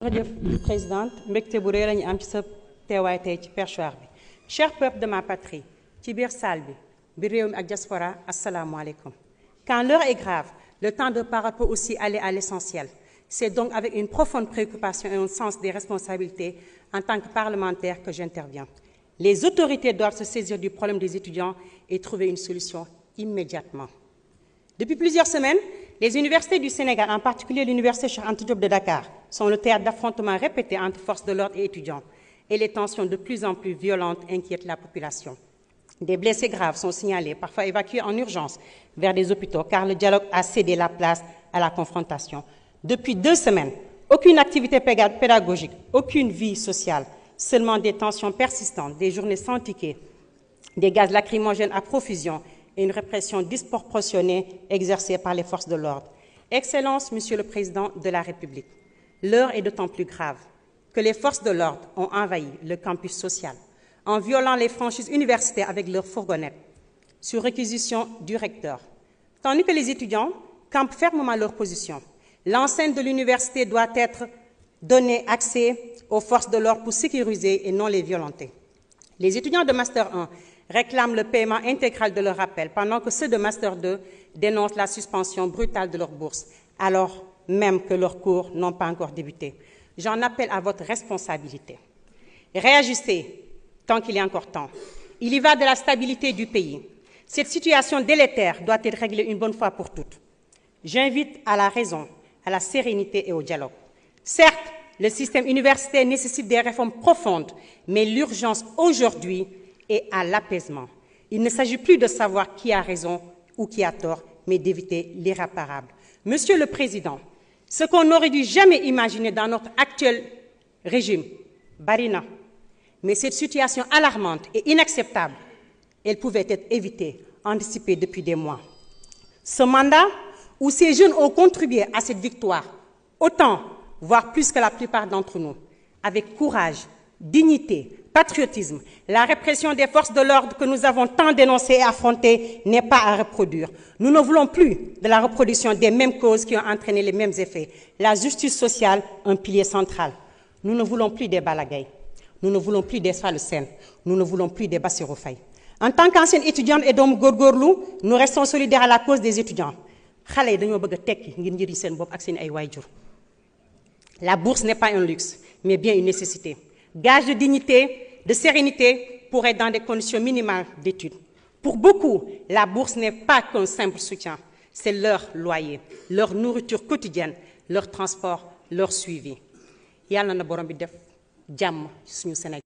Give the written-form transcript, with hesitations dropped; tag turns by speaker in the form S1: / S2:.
S1: jërëjëf présidente mbégte bu rëy la ñu am ci sa teewaay tey ci perchoir bi cher peuple de ma patrie ci biir salle bi réew mi ak diaspora asalaamualeykum. Quand l'heure est grave, le temps de parole peut aussi aller à l'essentiel. C'est donc avec une profonde préoccupation et un sens des responsabilités en tant que parlementaire que j'interviens. Les autorités doivent se saisir du problème des étudiants et trouver une solution immédiatement. Depuis plusieurs semaines, les universités du Sénégal, en particulier l'université Cheikh Anta Diop de Dakar, sont le théâtre d'affrontements répétés entre forces de l'ordre et étudiants. Et les tensions de plus en plus violentes inquiètent la population. Des blessés graves sont signalés, parfois évacués en urgence vers des hôpitaux, car le dialogue a cédé la place à la confrontation. Depuis 2 semaines, aucune activité pédagogique, aucune vie sociale, seulement des tensions persistantes, des journées sans ticket, des gaz lacrymogènes à profusion et une répression disproportionnée exercée par les forces de l'ordre. Excellence, Monsieur le Président de la République, l'heure est d'autant plus grave que les forces de l'ordre ont envahi le campus social en violant les franchises universitaires avec leurs fourgonnettes, sur réquisition du recteur. Tandis que les étudiants campent fermement leur position, l'enceinte de l'université doit être donnée accès aux forces de l'ordre pour sécuriser et non les violenter. Les étudiants de Master 1 réclament le paiement intégral de leur rappel, pendant que ceux de Master 2 dénoncent la suspension brutale de leur bourse, alors même que leurs cours n'ont pas encore débuté. J'en appelle à votre responsabilité. Réagissez tant qu'il est encore temps. Il y va de la stabilité du pays. Cette situation délétère doit être réglée une bonne fois pour toutes. J'invite à la raison, à la sérénité et au dialogue. Certes, le système universitaire nécessite des réformes profondes, mais l'urgence aujourd'hui est à l'apaisement. Il ne s'agit plus de savoir qui a raison ou qui a tort, mais d'éviter l'irréparable. Monsieur le Président, ce qu'on n'aurait dû jamais imaginer dans notre actuel régime, Barina, mais cette situation alarmante et inacceptable, elle pouvait être évitée, anticipée depuis des mois. Ce mandat, où ces jeunes ont contribué à cette victoire, autant, voire plus que la plupart d'entre nous, avec courage, dignité, patriotisme, la répression des forces de l'ordre que nous avons tant dénoncée et affrontée n'est pas à reproduire. Nous ne voulons plus de la reproduction des mêmes causes qui ont entraîné les mêmes effets. La justice sociale, un pilier central. Nous ne voulons plus des Balagay. Nous ne voulons plus des Fallou Sène. Nous ne voulons plus des Bassirou Faye. En tant qu'ancienne étudiante et doomu góorgóorlu, nous restons solidaires à la cause des étudiants. Xale yi dañoo bëgg a tekki ngir njëriñ seen bopp ak seen ay waajur. La bourse n'est pas un luxe, mais bien une nécessité. Gage de dignité, de sérénité pour être dans des conditions minimales d'études. Pour beaucoup, la bourse n'est pas qu'un simple soutien. C'est leur loyer, leur nourriture quotidienne, leur transport, leur suivi. Yàlla na borom bi def jàmm ci suñu Sénégal.